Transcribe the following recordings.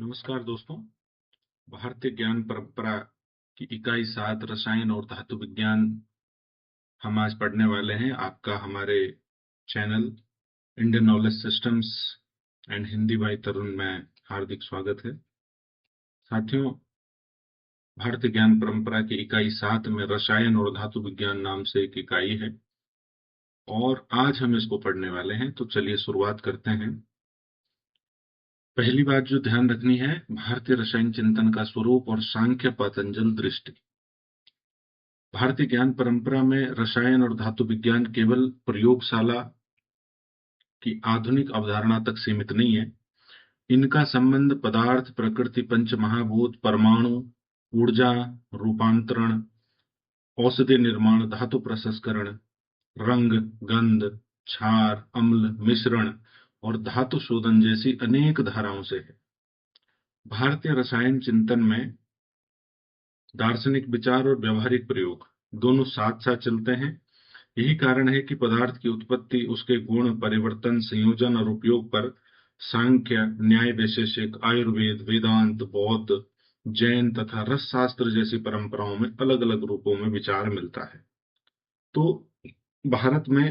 नमस्कार दोस्तों। भारतीय ज्ञान परंपरा की इकाई 7 रसायन और धातु विज्ञान हम आज पढ़ने वाले हैं। आपका हमारे channel Indian knowledge systems and Hindi by Tarun में हार्दिक स्वागत है। साथियों, भारतीय ज्ञान परंपरा की इकाई 7 में रसायन और धातु विज्ञान नाम से एक इकाई है और आज हम इसको पढ़ने वाले हैं। तो चलिए शुरुआत करते हैं। पहली बात जो ध्यान रखनी है, भारतीय रसायन चिंतन का स्वरूप और सांख्य पातंजल दृष्टि। भारतीय ज्ञान परंपरा में रसायन और धातु विज्ञान केवल प्रयोगशाला की आधुनिक अवधारणा तक सीमित नहीं है। इनका संबंध पदार्थ, प्रकृति, पंच महाभूत, परमाणु, ऊर्जा, रूपांतरण, औषधि निर्माण, धातु प्रसंस्करण, रंग, गंध, क्षार, अम्ल, मिश्रण और धातु शोधन जैसी अनेक धाराओं से है। भारतीय रसायन चिंतन में दार्शनिक विचार और व्यवहारिक प्रयोग दोनों साथ साथ चलते हैं। यही कारण है कि पदार्थ की उत्पत्ति, उसके गुण, परिवर्तन, संयोजन और उपयोग पर सांख्य, न्याय वैशेषिक, आयुर्वेद, वेदांत, बौद्ध, जैन तथा रस शास्त्र जैसी परंपराओं में अलग अलग रूपों में विचार मिलता है। तो भारत में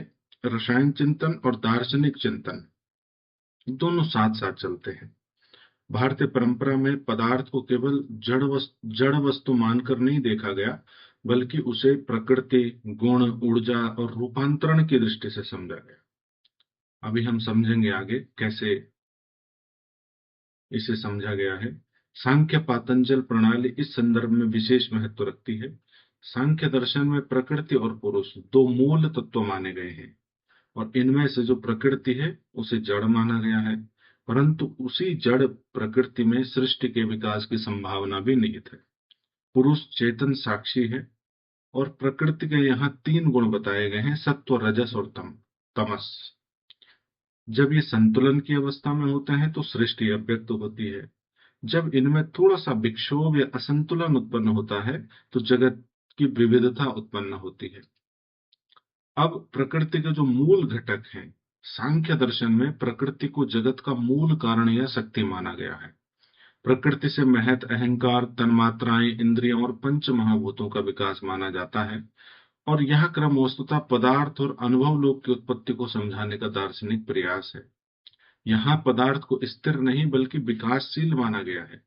रसायन चिंतन और दार्शनिक चिंतन दोनों साथ साथ चलते हैं। भारतीय परंपरा में पदार्थ को केवल जड़ वस्तु मानकर नहीं देखा गया, बल्कि उसे प्रकृति, गुण, ऊर्जा और रूपांतरण की दृष्टि से समझा गया। अभी हम समझेंगे आगे कैसे इसे समझा गया है। सांख्य पातंजल प्रणाली इस संदर्भ में विशेष महत्व रखती है। सांख्य दर्शन में प्रकृति और पुरुष दो मूल तत्व माने गए हैं और इनमें से जो प्रकृति है उसे जड़ माना गया है, परंतु उसी जड़ प्रकृति में सृष्टि के विकास की संभावना भी निहित है। पुरुष चेतन साक्षी है और प्रकृति के यहाँ तीन गुण बताए गए हैं, सत्व, रजस और तमस। जब ये संतुलन की अवस्था में होते हैं तो सृष्टि अव्यक्त होती है। जब इनमें थोड़ा सा विक्षोभ या असंतुलन उत्पन्न होता है तो जगत की विविधता उत्पन्न होती है। अब प्रकृति के जो मूल घटक हैं, सांख्य दर्शन में प्रकृति को जगत का मूल कारण या शक्ति माना गया है। प्रकृति से महत, अहंकार, तन्मात्राएं, इंद्रियों और पंच महाभूतों का विकास माना जाता है और यह क्रम वस्तुतः पदार्थ और अनुभव लोक की उत्पत्ति को समझाने का दार्शनिक प्रयास है। यहाँ पदार्थ को स्थिर नहीं बल्कि विकासशील माना गया है।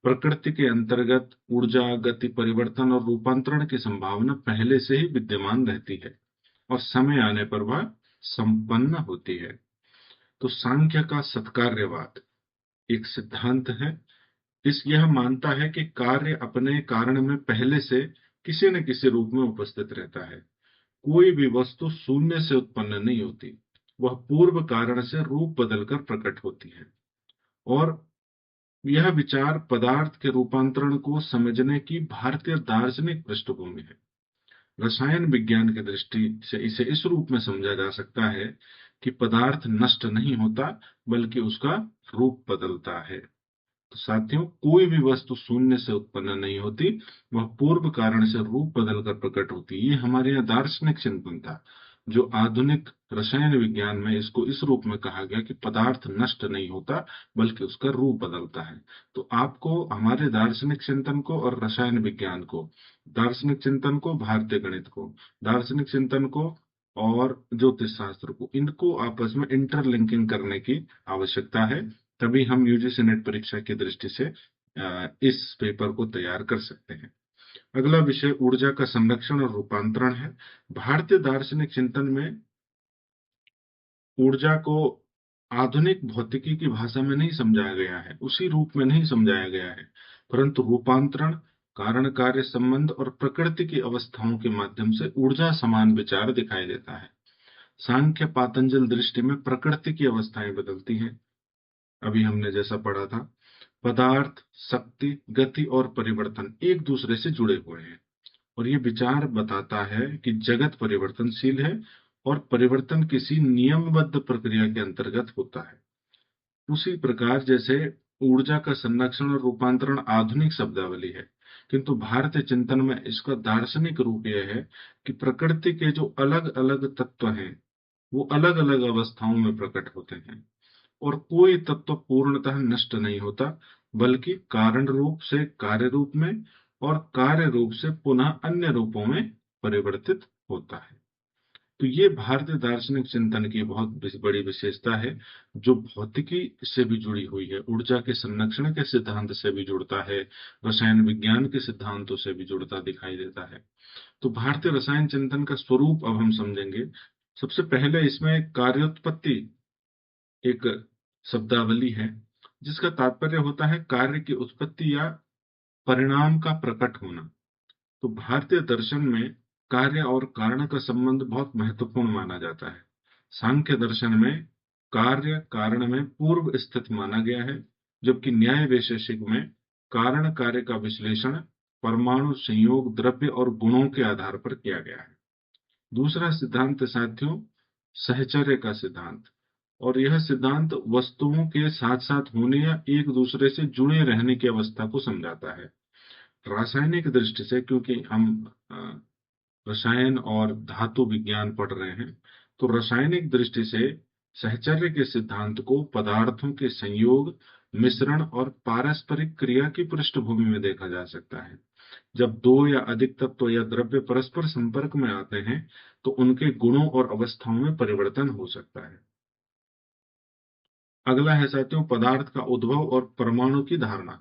प्रकृति के अंतर्गत ऊर्जा, गति, परिवर्तन और रूपांतरण की संभावना पहले से ही विद्यमान रहती है और समय आने पर वह संपन्न होती है। तो सांख्य का सत्कार्यवाद एक सिद्धांत है। यह मानता है कि कार्य अपने कारण में पहले से किसी न किसी रूप में उपस्थित रहता है। कोई भी वस्तु शून्य से उत्पन्न नहीं होती, वह पूर्व कारण से रूप बदलकर प्रकट होती है। और यह विचार पदार्थ के रूपांतरण को समझने की भारतीय दार्शनिक पृष्ठभूमि है। रसायन विज्ञान की दृष्टि से इसे इस रूप में समझा जा सकता है कि पदार्थ नष्ट नहीं होता बल्कि उसका रूप बदलता है। तो साथियों, कोई भी वस्तु शून्य से उत्पन्न नहीं होती, वह पूर्व कारण से रूप बदलकर प्रकट होती है। ये हमारे यहाँ दार्शनिक चिंतन था। जो आधुनिक रसायन विज्ञान में इसको इस रूप में कहा गया कि पदार्थ नष्ट नहीं होता बल्कि उसका रूप बदलता है। तो आपको हमारे दार्शनिक चिंतन को और रसायन विज्ञान को, दार्शनिक चिंतन को, भारतीय गणित को, दार्शनिक चिंतन को और ज्योतिष शास्त्र को, इनको आपस में इंटरलिंकिंग करने की आवश्यकता है। तभी हम यूजीसी नेट परीक्षा की दृष्टि से इस पेपर को तैयार कर सकते हैं। अगला विषय ऊर्जा का संरक्षण और रूपांतरण है। भारतीय दार्शनिक चिंतन में ऊर्जा को आधुनिक भौतिकी की भाषा में नहीं समझाया गया है, उसी रूप में नहीं समझाया गया है, परंतु रूपांतरण, कारण कार्य संबंध और प्रकृति की अवस्थाओं के माध्यम से ऊर्जा समान विचार दिखाई देता है। सांख्य पातंजल दृष्टि में प्रकृति की अवस्थाएं बदलती हैं। अभी हमने जैसा पढ़ा था, पदार्थ, शक्ति, गति और परिवर्तन एक दूसरे से जुड़े हुए हैं और ये विचार बताता है कि जगत परिवर्तनशील है और परिवर्तन किसी नियमबद्ध प्रक्रिया के अंतर्गत होता है। उसी प्रकार जैसे ऊर्जा का संरक्षण और रूपांतरण आधुनिक शब्दावली है, किंतु भारतीय चिंतन में इसका दार्शनिक रूप यह है कि प्रकृति के जो अलग अलग तत्व हैं वो अलग अलग अवस्थाओं में प्रकट होते हैं और कोई तत्व पूर्णतः नष्ट नहीं होता, बल्कि कारण रूप से कार्य रूप में और कार्य रूप से पुनः अन्य रूपों में परिवर्तित होता है। तो ये भारतीय दार्शनिक चिंतन की बहुत बड़ी विशेषता है, जो भौतिकी से भी जुड़ी हुई है, ऊर्जा के संरक्षण के सिद्धांत से भी जुड़ता है, रसायन विज्ञान के सिद्धांतों से भी जुड़ता दिखाई देता है। तो भारतीय रसायन चिंतन का स्वरूप अब हम समझेंगे। सबसे पहले इसमें कार्योत्पत्ति एक शब्दावली है, जिसका तात्पर्य होता है कार्य की उत्पत्ति या परिणाम का प्रकट होना। तो भारतीय दर्शन में कार्य और कारण का संबंध बहुत महत्वपूर्ण माना जाता है। सांख्य दर्शन में कार्य कारण में पूर्व स्थित माना गया है, जबकि न्याय वैशेषिक में कारण कार्य का विश्लेषण परमाणु संयोग द्रव्य और गुणों के आधार पर किया गया है। दूसरा सिद्धांत साथियों, सहचर्य का सिद्धांत, और यह सिद्धांत वस्तुओं के साथ साथ होने या एक दूसरे से जुड़े रहने की अवस्था को समझाता है। रासायनिक दृष्टि से, क्योंकि हम रसायन और धातु विज्ञान पढ़ रहे हैं, तो रासायनिक दृष्टि से सहचर्य के सिद्धांत को पदार्थों के संयोग, मिश्रण और पारस्परिक क्रिया की पृष्ठभूमि में देखा जा सकता है। जब दो या अधिक तत्व या द्रव्य परस्पर संपर्क में आते हैं, तो उनके गुणों और अवस्थाओं में परिवर्तन हो सकता है। अगला है साथियों, पदार्थ का उद्भव और परमाणु की धारणा।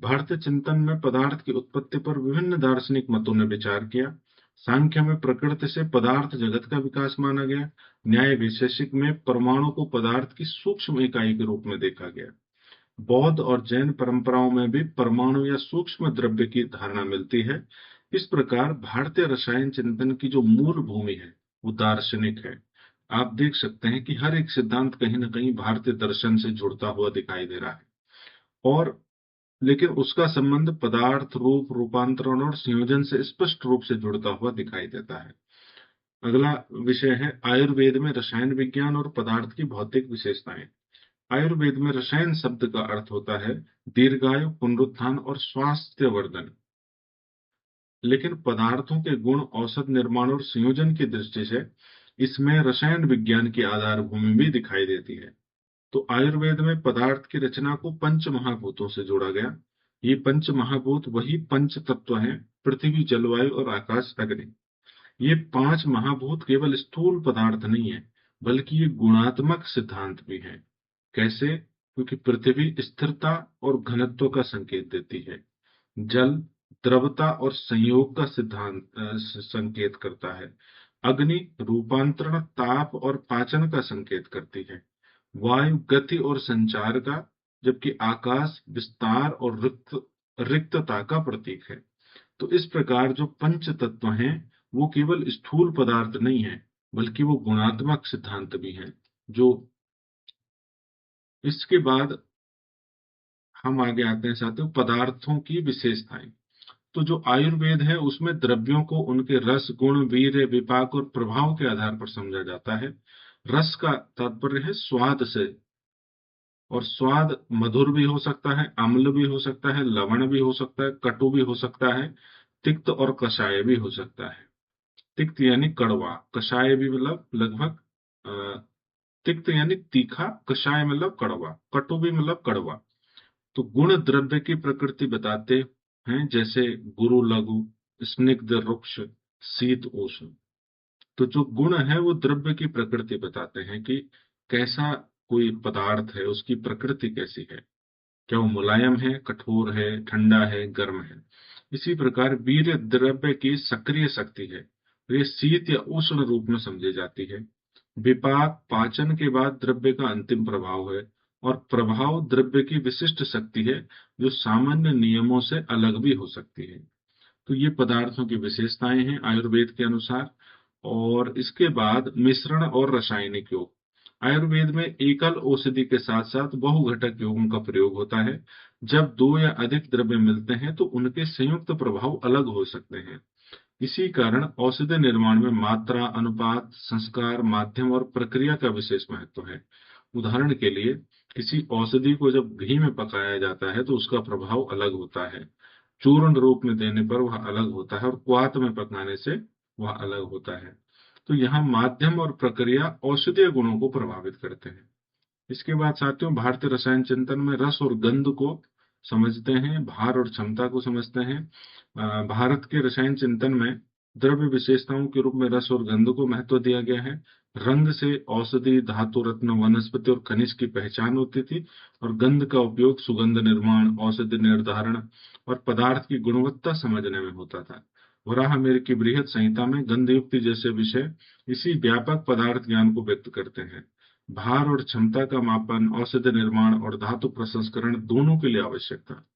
भारतीय चिंतन में पदार्थ की उत्पत्ति पर विभिन्न दार्शनिक मतों ने विचार किया। सांख्य में प्रकृति से पदार्थ जगत का विकास माना गया। न्याय वैशेषिक में परमाणु को पदार्थ की सूक्ष्म इकाई के रूप में देखा गया। बौद्ध और जैन परंपराओं में भी परमाणु या सूक्ष्म द्रव्य की धारणा मिलती है। इस प्रकार भारतीय रसायन चिंतन की जो मूल भूमि है वो दार्शनिक है। आप देख सकते हैं कि हर एक सिद्धांत कहीं ना कहीं भारतीय दर्शन से जुड़ता हुआ दिखाई दे रहा है, और लेकिन उसका संबंध पदार्थ, रूप, रूपांतरण और संयोजन से स्पष्ट रूप से जुड़ता हुआ दिखाई देता है। अगला विषय है आयुर्वेद में रसायन विज्ञान और पदार्थ की भौतिक विशेषताएं। आयुर्वेद में रसायन शब्द का अर्थ होता है दीर्घायु, पुनरुत्थान और स्वास्थ्य वर्धन, लेकिन पदार्थों के गुण, औषध निर्माण और संयोजन की दृष्टि से इसमें रसायन विज्ञान की आधारभूमि भी दिखाई देती है। तो आयुर्वेद में पदार्थ की रचना को पंच महाभूतों से जोड़ा गया। ये पंच महाभूत वही पंच तत्व हैं, पृथ्वी, जलवायु और आकाश, अग्नि। ये पांच महाभूत केवल स्थूल पदार्थ नहीं है, बल्कि ये गुणात्मक सिद्धांत भी हैं। कैसे? क्योंकि पृथ्वी स्थिरता और घनत्व का संकेत देती है। जल द्रवता और संयोग का सिद्धांत संकेत करता है। अग्नि रूपांतरण, ताप और पाचन का संकेत करती है। वायु गति और संचार का, जबकि आकाश विस्तार और रिक्तता का प्रतीक है। तो इस प्रकार जो पंच तत्व हैं वो केवल स्थूल पदार्थ नहीं है, बल्कि वो गुणात्मक सिद्धांत भी हैं। जो इसके बाद हम आगे आते हैं साथियों, पदार्थों की विशेषताएं। तो जो आयुर्वेद है उसमें द्रव्यों को उनके रस, गुण, वीर्य, विपाक और प्रभाव के आधार पर समझा जाता है। रस का तात्पर्य है स्वाद से, और स्वाद मधुर भी हो सकता है, अम्ल भी हो सकता है, लवण भी हो सकता है, कटु भी हो सकता है, तिक्त और कषाय भी हो सकता है। तिक्त यानी कड़वा, कषाय भी मतलब लगभग तिक्त यानी तीखा, कषाय मतलब कड़वा, कटु भी मतलब कड़वा। तो गुण द्रव्य की प्रकृति बताते हैं, जैसे गुरु लघु, स्निग्ध रुक्ष, शीत उष्ण। तो जो गुण है वो द्रव्य की प्रकृति बताते हैं कि कैसा कोई पदार्थ है, उसकी प्रकृति कैसी है, क्या वो मुलायम है, कठोर है, ठंडा है, गर्म है। इसी प्रकार वीर्य द्रव्य की सक्रिय शक्ति है, तो ये शीत या उष्ण रूप में समझी जाती है। विपाक पाचन के बाद द्रव्य का अंतिम प्रभाव है, और प्रभाव द्रव्य की विशिष्ट शक्ति है, जो सामान्य नियमों से अलग भी हो सकती है। तो ये पदार्थों की विशेषताएं हैं आयुर्वेद के अनुसार। और इसके बाद मिश्रण और रासायनिक योग। आयुर्वेद में एकल औषधि के साथ साथ बहुघटक योगों का प्रयोग होता है। जब दो या अधिक द्रव्य मिलते हैं तो उनके संयुक्त प्रभाव अलग हो सकते हैं। इसी कारण औषधि निर्माण में मात्रा, अनुपात, संस्कार, माध्यम और प्रक्रिया का विशेष महत्व है। उदाहरण के लिए किसी औषधि को जब घी में पकाया जाता है तो उसका प्रभाव अलग होता है, चूर्ण रूप में देने पर वह अलग होता है, और क्वाथ में पकाने से वह अलग होता है। तो यहाँ माध्यम और प्रक्रिया औषधीय गुणों को प्रभावित करते हैं। इसके बाद साथियों, भारतीय रसायन चिंतन में रस और गंध को समझते हैं, भार और क्षमता को समझते हैं। भारत के रसायन चिंतन में द्रव्य विशेषताओं के रूप में रस और गंध को महत्व दिया गया है। रंग से औषधि, धातु, रत्न, वनस्पति और खनिज की पहचान होती थी, और गंध का उपयोग सुगंध निर्माण, औषधि निर्धारण और पदार्थ की गुणवत्ता समझने में होता था। वराहमिहिर की बृहत संहिता में गंध युक्ति जैसे विषय इसी व्यापक पदार्थ ज्ञान को व्यक्त करते हैं। भार और क्षमता का मापन औषधि निर्माण और धातु प्रसंस्करण दोनों के लिए आवश्यक था।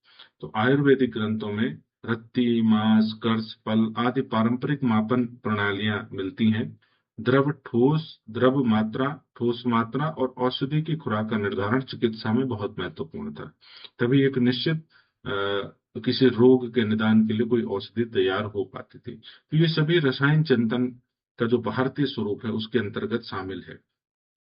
तो आयुर्वेदिक ग्रंथों में रत्ती, मास, कर्ष, पल आदि पारंपरिक मापन प्रणालियां मिलती हैं। द्रव ठोस, द्रव मात्रा, ठोस मात्रा और औषधि की खुराक का निर्धारण चिकित्सा में बहुत महत्वपूर्ण था। तभी एक निश्चित किसी रोग के निदान के लिए कोई औषधि तैयार हो पाती थी। तो ये सभी रसायन चिंतन का जो भारतीय स्वरूप है उसके अंतर्गत शामिल है।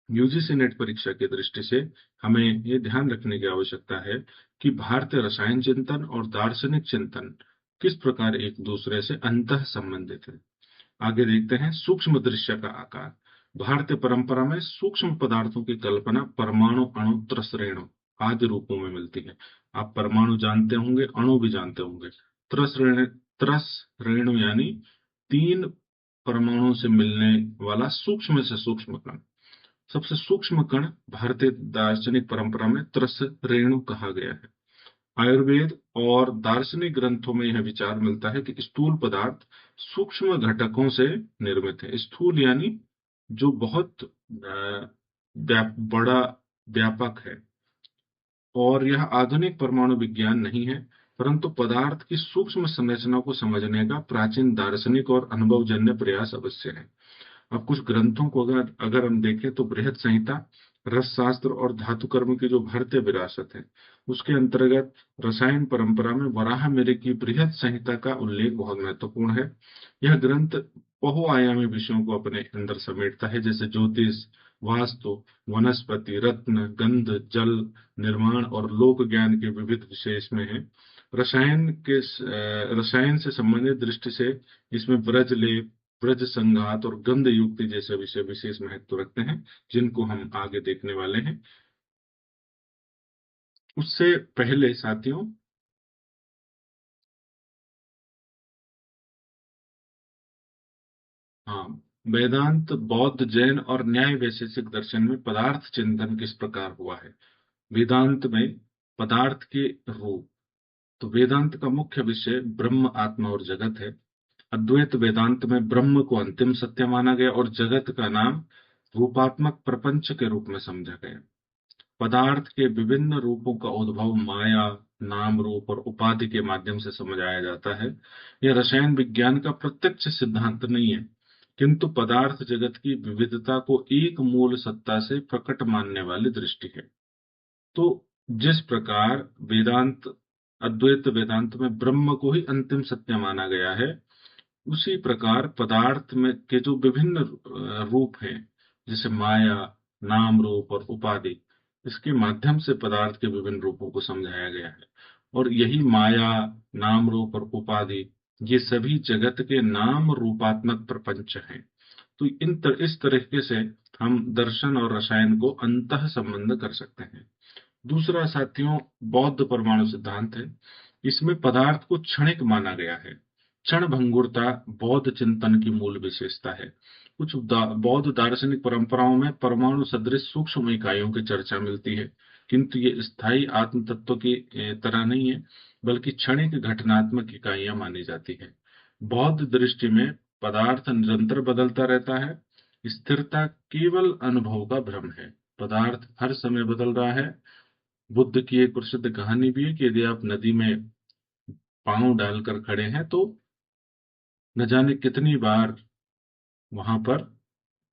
यूजीसी नेट परीक्षा की दृष्टि से हमें ये ध्यान रखने की आवश्यकता है कि भारतीय रसायन चिंतन और दार्शनिक चिंतन किस प्रकार एक दूसरे से अंतः संबंधित है। आगे देखते हैं सूक्ष्म दृश्य का आकार। भारतीय परंपरा में सूक्ष्म पदार्थों की कल्पना परमाणु, अणु, त्रस, रेणु आदि रूपों में मिलती है। आप परमाणु जानते होंगे, अणु भी जानते होंगे। त्रस रेणु यानी 3 परमाणुओं से मिलने वाला सूक्ष्म से सूक्ष्म कण। सबसे सूक्ष्म कण भारतीय दार्शनिक परंपरा में त्रस रेणु कहा गया है। आयुर्वेद और दार्शनिक ग्रंथों में यह विचार मिलता है कि स्थूल पदार्थ सूक्ष्म घटकों से निर्मित है। स्थूल यानी जो बहुत बड़ा, व्यापक है। और यह आधुनिक परमाणु विज्ञान नहीं है, परंतु पदार्थ की सूक्ष्म संरचना को समझने का प्राचीन दार्शनिक और अनुभवजन्य प्रयास अवश्य है। अब कुछ ग्रंथों को अगर अगर हम देखें तो बृहत संहिता रस शास्त्र और धातु कर्म की जो भारतीय विरासत है उसके अंतर्गत रसायन परंपरा में वराहमिहिर की बृहत संहिता का उल्लेख बहुत महत्वपूर्ण है। यह ग्रंथ बहुआयामी विषयों को अपने अंदर समेटता है, जैसे ज्योतिष, वास्तु, वनस्पति, रत्न, गंध, जल, निर्माण और लोक ज्ञान के विविध विषय इसमें है। रसायन से संबंधित दृष्टि से इसमें ब्रज लेप, ब्रज संघात और गंध युक्ति जैसे विषय विशेष महत्व रखते हैं, जिनको हम आगे देखने वाले हैं। उससे पहले साथियों, हाँ, वेदांत, बौद्ध, जैन और न्याय वैशेषिक दर्शन में पदार्थ चिंतन किस प्रकार हुआ है। वेदांत में पदार्थ के रूप। तो वेदांत का मुख्य विषय ब्रह्म, आत्मा और जगत है। अद्वैत वेदांत में ब्रह्म को अंतिम सत्य माना गया और जगत का नाम रूपात्मक प्रपंच के रूप में समझा गया। पदार्थ के विभिन्न रूपों का उद्भव माया, नाम, रूप और उपाधि के माध्यम से समझाया जाता है। यह रसायन विज्ञान का प्रत्यक्ष सिद्धांत नहीं है, किंतु पदार्थ जगत की विविधता को एक मूल सत्ता से प्रकट मानने वाली दृष्टि है। तो जिस प्रकार वेदांत, अद्वैत वेदांत में ब्रह्म को ही अंतिम सत्य माना गया है, उसी प्रकार पदार्थ में के जो विभिन्न रूप हैं, जैसे माया, नाम, रूप और उपाधि, इसके माध्यम से पदार्थ के विभिन्न रूपों को समझाया गया है। और यही माया, नाम, रूप और उपाधि, ये सभी जगत के नाम रूपात्मक प्रपंच हैं। तो इस तरीके से हम दर्शन और रसायन को अंतः संबंध कर सकते हैं। दूसरा साथियों, बौद्ध परमाणु सिद्धांत है। इसमें पदार्थ को क्षणिक माना गया है। क्षण भंगुरता बौद्ध चिंतन की मूल विशेषता है। कुछ बौद्ध दार्शनिक परंपराओं में परमाणु सदृश सूक्ष्म इकाइयों की चर्चा मिलती है, किंतु ये स्थायी आत्म तत्व की तरह नहीं है, बल्कि क्षणिक घटनात्मक इकाइयां मानी जाती है। बौद्ध दृष्टि में पदार्थ निरंतर बदलता रहता है। स्थिरता केवल अनुभव का भ्रम है। पदार्थ हर समय बदल रहा है। बुद्ध की एक प्रसिद्ध कहानी भी है कि यदि आप नदी में पांव डालकर खड़े हैं तो न जाने कितनी बार वहां पर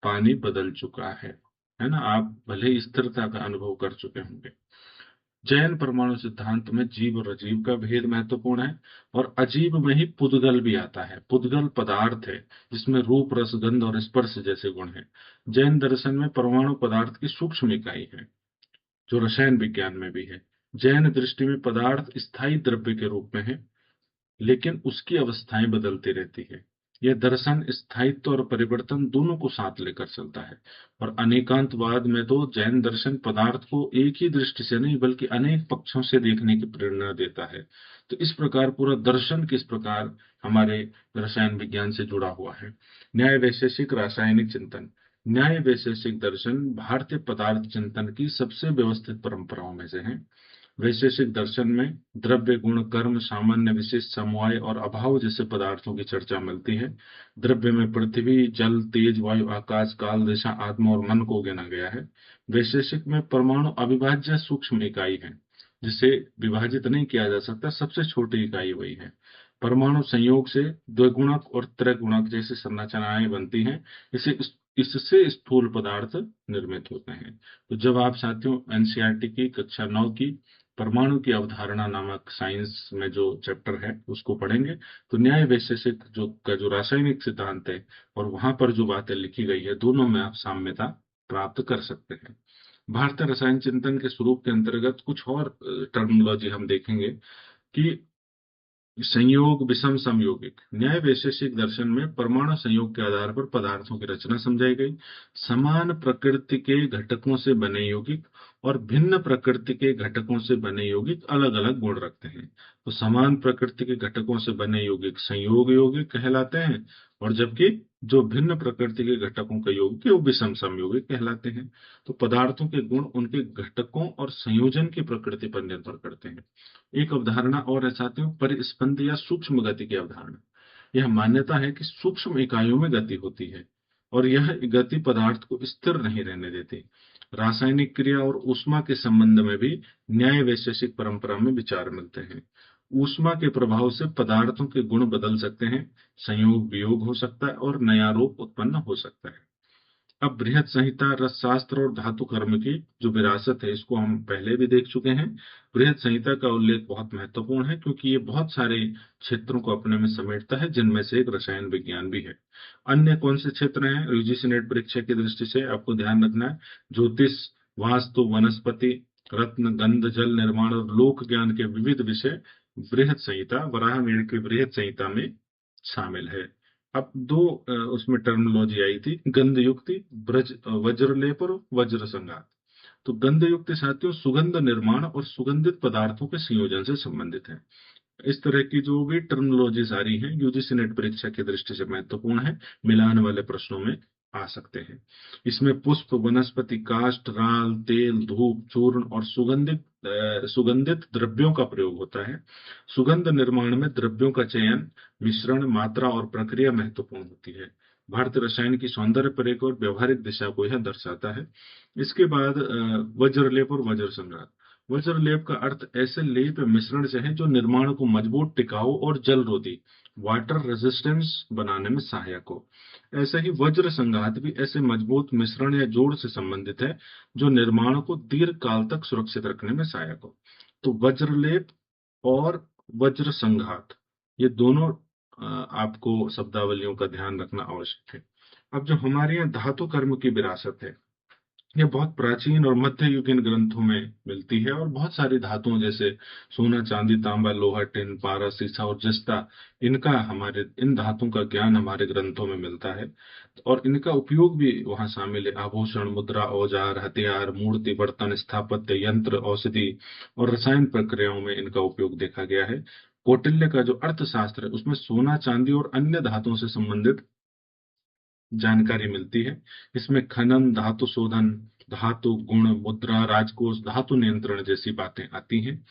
पानी बदल चुका है ना। आप भले ही स्थिरता का अनुभव कर चुके होंगे। जैन परमाणु सिद्धांत में जीव और अजीव का भेद महत्वपूर्ण है, और अजीव में ही पुद्गल भी आता है। पुद्गल पदार्थ है जिसमें रूप, रस, गंध और स्पर्श जैसे गुण हैं। जैन दर्शन में परमाणु पदार्थ की सूक्ष्म इकाई है, जो रसायन विज्ञान में भी है। जैन दृष्टि में पदार्थ स्थायी द्रव्य के रूप में है, लेकिन उसकी अवस्थाएं बदलती रहती है। यह दर्शन स्थायित्व और परिवर्तन दोनों को साथ लेकर चलता है। और अनेकांतवाद में तो जैन दर्शन पदार्थ को एक ही दृष्टि से नहीं बल्कि अनेक पक्षों से देखने की प्रेरणा देता है। तो इस प्रकार पूरा दर्शन किस प्रकार हमारे रसायन विज्ञान से जुड़ा हुआ है। न्याय वैशेषिक रासायनिक चिंतन। न्याय वैशेषिक दर्शन भारतीय पदार्थ चिंतन की सबसे व्यवस्थित परंपराओं में से है। वैशेषिक दर्शन में द्रव्य, गुण, कर्म, सामान्य, विशेष, समवाय और अभाव जैसे पदार्थों की चर्चा मिलती है। द्रव्य में पृथ्वी, जल, तेज, वायु, आकाश, काल, दिशा, आत्मा और मन को गिना गया है। वैशेषिक में परमाणु अविभाज्य सूक्ष्म इकाई है जिसे विभाजित नहीं किया जा सकता, सबसे छोटी इकाई वही है। परमाणु संयोग से द्विगुणक और त्रिगुणक जैसी संरचनाएं बनती हैं। इसे इससे स्थूल पदार्थ निर्मित होते हैं। तो जब आप साथियों एनसीईआरटी की कक्षा 9 की परमाणु की अवधारणा नामक साइंस में जो चैप्टर है उसको पढ़ेंगे तो न्याय वैशेषिक जो रासायनिक सिद्धांत है और वहां पर जो बातें लिखी गई है दोनों में आप साम्यता प्राप्त कर सकते हैं। भारतीय रसायन चिंतन के स्वरूप के अंतर्गत कुछ और टर्मिनोलॉजी हम देखेंगे कि संयोग, विषम समयोगिक। न्याय वैशेषिक दर्शन में परमाणु संयोग के आधार पर पदार्थों की रचना समझाई गई। समान प्रकृति के घटकों से बने यौगिक और भिन्न प्रकृति के घटकों से बने यौगिक अलग अलग गुण रखते हैं। तो समान प्रकृति के घटकों से बने यौगिक संयोग यौगिक कहलाते हैं और जबकि जो भिन्न प्रकृति के घटकों का यौगिक है वो विषम समयौगिक कहलाते हैं। तो पदार्थों के गुण उनके घटकों और संयोजन की प्रकृति पर निर्भर करते हैं। एक अवधारणा और है साथियों, परिस्पंद या सूक्ष्म गति की अवधारणा। यह मान्यता है कि सूक्ष्म इकाइयों में गति होती है और यह गति पदार्थ को स्थिर नहीं रहने देती। रासायनिक क्रिया और ऊष्मा के संबंध में भी न्याय वैशेषिक परंपरा में विचार मिलते हैं। ऊष्मा के प्रभाव से पदार्थों के गुण बदल सकते हैं, संयोग वियोग हो सकता है और नया रूप उत्पन्न हो सकता है। अब बृहत संहिता रसशास्त्र और धातु कर्म की जो विरासत है इसको हम पहले भी देख चुके हैं। बृहत संहिता का उल्लेख बहुत महत्वपूर्ण है क्योंकि ये बहुत सारे क्षेत्रों को अपने में समेटता है जिनमें से एक रसायन विज्ञान भी है। अन्य कौन से क्षेत्र हैं यूजीसी नेट परीक्षा की दृष्टि से आपको ध्यान रखना है? ज्योतिष, वास्तु, वनस्पति, रत्न, गंध, जल निर्माण और लोक ज्ञान के विविध विषय बृहत संहिता, वराहमिहिर की बृहत संहिता में शामिल है। अब दो उसमें टर्मिनोलॉजी आई थी, गंध युक्ति, वज्रलेप और वज्र संघात। तो गंध युक्ति साथियों सुगंध निर्माण और सुगंधित पदार्थों के संयोजन से संबंधित है। इस तरह की जो भी टर्मिनोलॉजी सारी हैं यूजीसी नेट परीक्षा की दृष्टि से महत्वपूर्ण है, मिलान वाले प्रश्नों में आ सकते हैं। इसमें पुष्प, वनस्पति, काष्ठ, राल, तेल, धूप, चूर्ण और सुगंधित द्रव्यों का प्रयोग होता है। सुगंध निर्माण में द्रव्यों का चयन, मिश्रण, मात्रा और प्रक्रिया महत्वपूर्ण होती है। भारतीय रसायन की सौंदर्य परक और व्यवहारिक दिशा को यह दर्शाता है। इसके बाद वज्रलेप और वज्र संघात। वज्रलेप का अर्थ ऐसे लेप मिश्रण से है जो निर्माण को मजबूत, टिकाऊ और जलरोधी, वाटर रेजिस्टेंस बनाने में सहायक हो। ऐसे ही वज्र संघात भी ऐसे मजबूत मिश्रण या जोड़ से संबंधित है जो निर्माण को दीर्घ काल तक सुरक्षित रखने में सहायक हो। तो वज्रलेप और वज्र संघात ये दोनों आपको शब्दावलियों का ध्यान रखना आवश्यक है। अब जो हमारे यहाँ धातु कर्म की विरासत है ये बहुत प्राचीन और मध्ययुगीन ग्रंथों में मिलती है और बहुत सारी धातुओं जैसे सोना, चांदी, तांबा, लोहा, टिन, पारा, सीसा और जस्ता इन धातुओं का ज्ञान हमारे ग्रंथों में मिलता है और इनका उपयोग भी वहां शामिल है। आभूषण, मुद्रा, औजार, हथियार, मूर्ति, बर्तन, स्थापत्य, यंत्र, औषधि और रसायन प्रक्रियाओं में इनका उपयोग देखा गया है। कौटिल्य का जो अर्थशास्त्र है उसमें सोना, चांदी और अन्य धातुओं से संबंधित जानकारी मिलती है। इसमें खनन, धातु शोधन, धातु गुण, मुद्रा, राजकोष, धातु नियंत्रण जैसी बातें आती हैं।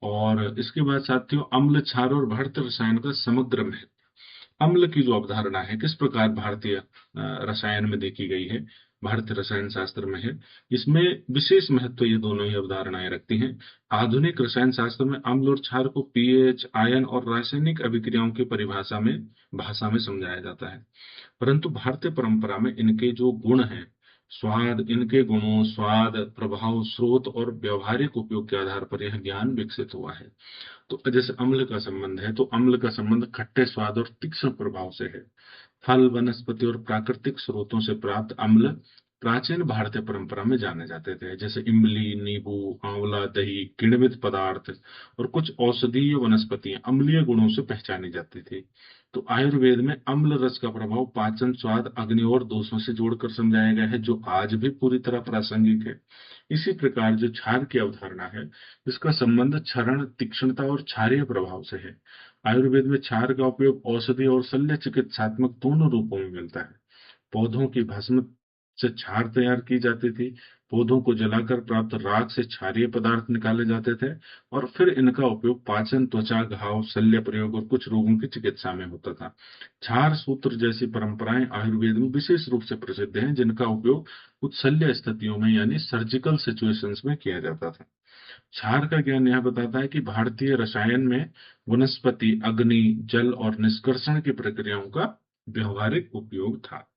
और इसके बाद साथियों अम्ल, क्षार और भारतीय रसायन का समग्र महत्व। अम्ल की जो अवधारणा है किस प्रकार भारतीय रसायन में देखी गई है, भारतीय रसायन शास्त्र में है, इसमें विशेष महत्व ये दोनों ही अवधारणाएं रखती हैं। आधुनिक रसायन शास्त्र में अम्ल और क्षार को पीएच, आयन और रासायनिक अभिक्रियाओं की परिभाषा में भाषा में समझाया जाता है। परंतु भारतीय परंपरा में इनके जो गुण हैं, इनके गुणों, स्वाद, प्रभाव, स्रोत और व्यवहारिक उपयोग के आधार पर यह ज्ञान विकसित हुआ है। तो जैसे अम्ल का संबंध है तो अम्ल का संबंध खट्टे स्वाद और तीक्ष्ण प्रभाव से है। फल, वनस्पति और प्राकृतिक स्रोतों से प्राप्त अम्ल प्राचीन भारतीय परंपरा में जाने जाते थे, जैसे इमली, नींबू, आंवला, दही, किण्वित पदार्थ और कुछ औषधीय वनस्पतियां अम्लीय गुणों से पहचानी जाती थी। तो आयुर्वेद में अम्ल रस का प्रभाव पाचन, स्वाद, अग्नि और दोषों से जोड़कर समझाया गया है, जो आज भी पूरी तरह प्रासंगिक है। इसी प्रकार जो क्षार की अवधारणा है, इसका संबंध क्षरण, तीक्ष्णता और क्षारीय प्रभाव से है। आयुर्वेद में क्षार का उपयोग औषधि और शल्य चिकित्सात्मक दोनों रूपों में मिलता है। पौधों की भस्म से क्षार तैयार की जाती थी। पौधों को जलाकर प्राप्त राख से क्षारीय पदार्थ निकाले जाते थे और फिर इनका उपयोग पाचन, त्वचा, घाव, शल्य प्रयोग और कुछ रोगों की चिकित्सा में होता था। क्षार सूत्र जैसी परंपराएं आयुर्वेद में विशेष रूप से प्रसिद्ध हैं, जिनका उपयोग कुछ शल्य स्थितियों में यानी सर्जिकल सिचुएशंस में किया जाता था। क्षार का ज्ञान यह बताता है कि भारतीय रसायन में वनस्पति, अग्नि, जल और निष्कर्षण की प्रक्रियाओं का व्यवहारिक उपयोग था।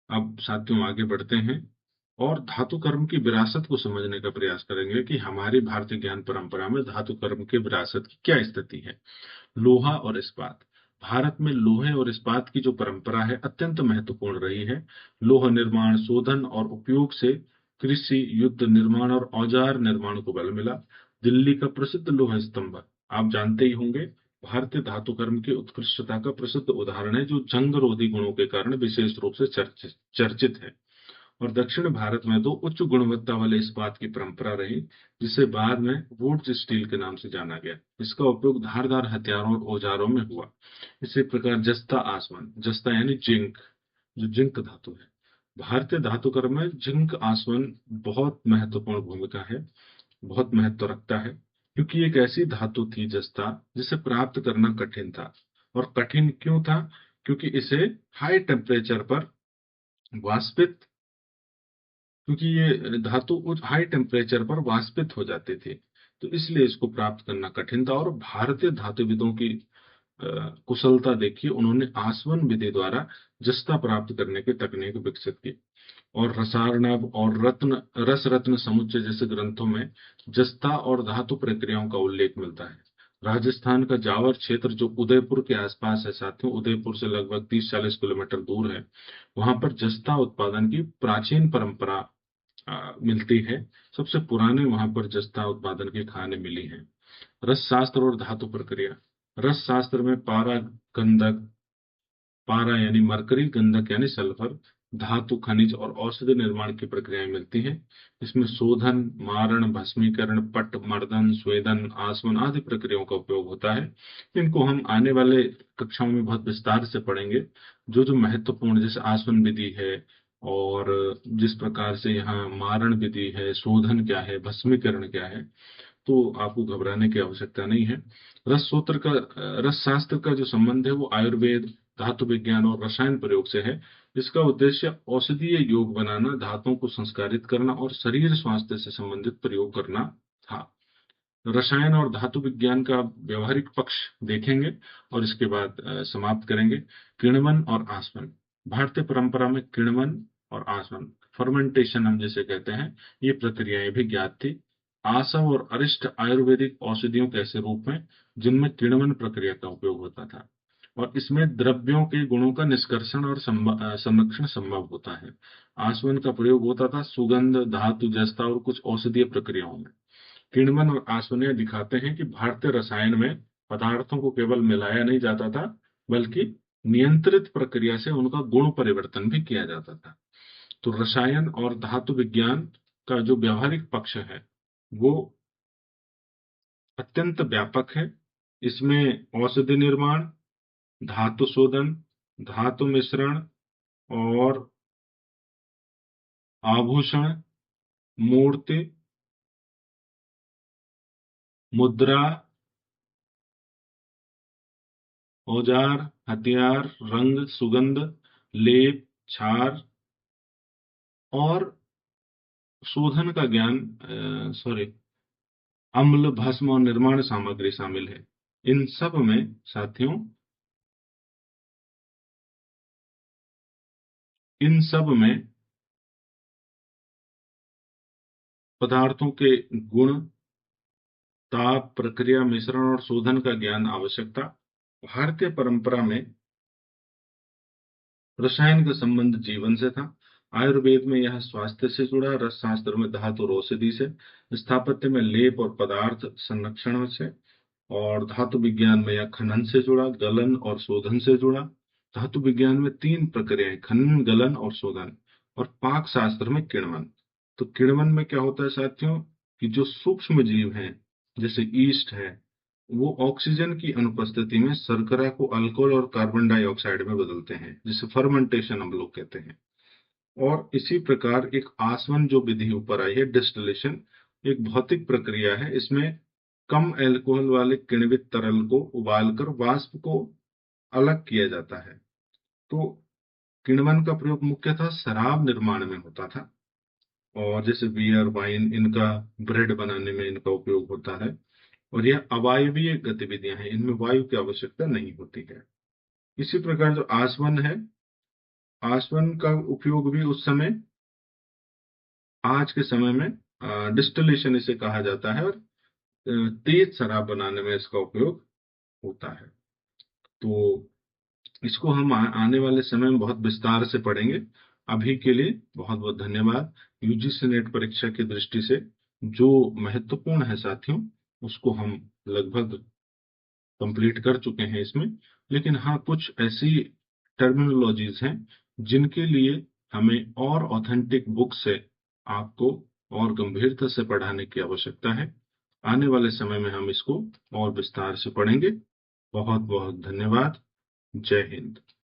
अब साथियों आगे बढ़ते हैं और धातु कर्म की विरासत को समझने का प्रयास करेंगे कि हमारी भारतीय ज्ञान परंपरा में धातु कर्म की विरासत की क्या स्थिति है। लोहा और इस्पात। भारत में लोहे और इस्पात की जो परंपरा है अत्यंत महत्वपूर्ण रही है। लोह निर्माण, शोधन और उपयोग से कृषि, युद्ध निर्माण और औजार निर्माण को बल मिला। दिल्ली का प्रसिद्ध लोह स्तंभ आप जानते ही होंगे, भारतीय धातु कर्म की उत्कृष्टता का प्रसिद्ध उदाहरण है, जो जंग रोधी गुणों के कारण विशेष रूप से चर्चित है। और दक्षिण भारत में तो उच्च गुणवत्ता वाले इस्पात की परंपरा रही, जिसे बाद में वुड्स स्टील के नाम से जाना गया। इसका उपयोग धारदार हथियारों और औजारों में हुआ। इसी प्रकार जस्ता आसवन, जस्ता यानी जिंक, जो जिंक धातु है, भारतीय धातु कर्म में जिंक आसवन बहुत महत्वपूर्ण भूमिका है, बहुत महत्व रखता है, क्योंकि एक ऐसी धातु थी जस्ता जिसे प्राप्त करना कठिन था। और कठिन क्यों था? क्योंकि इसे हाई टेम्परेचर पर वाष्पित क्योंकि ये धातु उच्च हाई टेम्परेचर पर वाष्पित हो जाती थी, तो इसलिए इसको प्राप्त करना कठिन था। और भारतीय धातुविदों की कुशलता देखिए, उन्होंने आसवन विधि द्वारा जस्ता प्राप्त करने की तकनीक विकसित की। और रसार्णव और रस रत्न समुच्चय जैसे ग्रंथों में जस्ता और धातु प्रक्रियाओं का उल्लेख मिलता है। राजस्थान का जावर क्षेत्र जो उदयपुर के आसपास है साथियों, उदयपुर से लगभग 30-40 किलोमीटर दूर है, वहां पर जस्ता उत्पादन की प्राचीन परंपरा मिलती है। सबसे पुराने वहां पर जस्ता उत्पादन की खानें मिली हैं। रस शास्त्र और धातु प्रक्रिया। रस शास्त्र में पारा, गंधक, पारा यानी मरकरी, गंधक यानी सल्फर, धातु, खनिज और औषधि निर्माण की प्रक्रियाएं मिलती हैं। इसमें शोधन, मारण, भस्मीकरण, पट, मर्दन, स्वेदन, आसवन आदि प्रक्रियाओं का उपयोग होता है। इनको हम आने वाले कक्षाओं में बहुत विस्तार से पढ़ेंगे। जो जो महत्वपूर्ण, जैसे आसवन विधि है और जिस प्रकार से यहाँ मारण विधि है, शोधन क्या है, भस्मीकरण क्या है, तो आपको घबराने की आवश्यकता नहीं है। रस शास्त्र का जो संबंध है वो आयुर्वेद, धातु विज्ञान और रसायन प्रयोग से है। इसका उद्देश्य औषधीय योग बनाना, धातुओं को संस्कारित करना और शरीर स्वास्थ्य से संबंधित प्रयोग करना था। रसायन और धातु विज्ञान का व्यवहारिक पक्ष देखेंगे और इसके बाद समाप्त करेंगे। किण्वन और आसवन। भारतीय परंपरा में किण्वन और आसवन, फर्मेंटेशन हम जिसे कहते हैं, ये प्रक्रियाएं भी ज्ञात थी। आसव और अरिष्ट आयुर्वेदिक औषधियों के ऐसे रूप में जिनमें किण्वन प्रक्रिया का उपयोग होता था, और इसमें द्रव्यों के गुणों का निष्कर्षण और संरक्षण संभव होता है। आसवन का प्रयोग होता था सुगंध, धातु, जस्ता और कुछ औषधीय प्रक्रियाओं में। किण्वन और आसवन यह दिखाते हैं कि भारतीय रसायन में पदार्थों को केवल मिलाया नहीं जाता था, बल्कि नियंत्रित प्रक्रिया से उनका गुण परिवर्तन भी किया जाता था। तो रसायन और धातु विज्ञान का जो व्यवहारिक पक्ष है वो अत्यंत व्यापक है। इसमें औषधि निर्माण, धातु शोधन, धातु मिश्रण और आभूषण, मूर्ति, मुद्रा, औजार, हथियार, रंग, सुगंध, लेप, क्षार और शोधन का ज्ञान, सॉरी, अम्ल, भस्म और निर्माण सामग्री शामिल है। इन सब में साथियों, इन सब में पदार्थों के गुण, ताप, प्रक्रिया, मिश्रण और शोधन का ज्ञान आवश्यकता। भारतीय परंपरा में रसायन का संबंध जीवन से था। आयुर्वेद में यह स्वास्थ्य से जुड़ा, रस शास्त्र में धातु और औषधि से, स्थापत्य में लेप और पदार्थ संरक्षण से, और धातु विज्ञान में यह खनन से जुड़ा, गलन और शोधन से जुड़ा। धातु विज्ञान में तीन प्रक्रियाएं, खनन, गलन और शोधन। और पाक शास्त्र में किण्वन। तो किण्वन में क्या होता है साथियों, कि जो सूक्ष्म जीव हैं, जैसे ईस्ट है, वो ऑक्सीजन की अनुपस्थिति में शर्करा को अल्कोहल और कार्बन डाइऑक्साइड में बदलते हैं, जिसे फर्मेंटेशन हम लोग कहते हैं। और इसी प्रकार एक आसवन जो विधि ऊपर आई है, डिस्टिलेशन, एक भौतिक प्रक्रिया है। इसमें कम अल्कोहल वाले किण्वित तरल को उबालकर वाष्प को अलग किया जाता है। तो किण्वन का प्रयोग मुख्यतः शराब निर्माण में होता था, और जैसे बियर, वाइन, इनका ब्रेड बनाने में इनका उपयोग होता है। और यह अवायवीय गतिविधियां हैं, इनमें वायु की आवश्यकता नहीं होती है। इसी प्रकार जो आसवन है, आसवन का उपयोग भी उस समय, आज के समय में डिस्टिलेशन इसे कहा जाता है, और तेज शराब बनाने में इसका उपयोग होता है। तो इसको हम आने वाले समय में बहुत विस्तार से पढ़ेंगे। अभी के लिए बहुत बहुत धन्यवाद। यूजीसी नेट परीक्षा की दृष्टि से जो महत्वपूर्ण है साथियों, उसको हम लगभग कंप्लीट कर चुके हैं इसमें। लेकिन हाँ, कुछ ऐसी टर्मिनोलॉजीज हैं जिनके लिए हमें और ऑथेंटिक बुक से आपको और गंभीरता से पढ़ाने की आवश्यकता है। आने वाले समय में हम इसको और विस्तार से पढ़ेंगे। बहुत बहुत धन्यवाद। जय हिंद।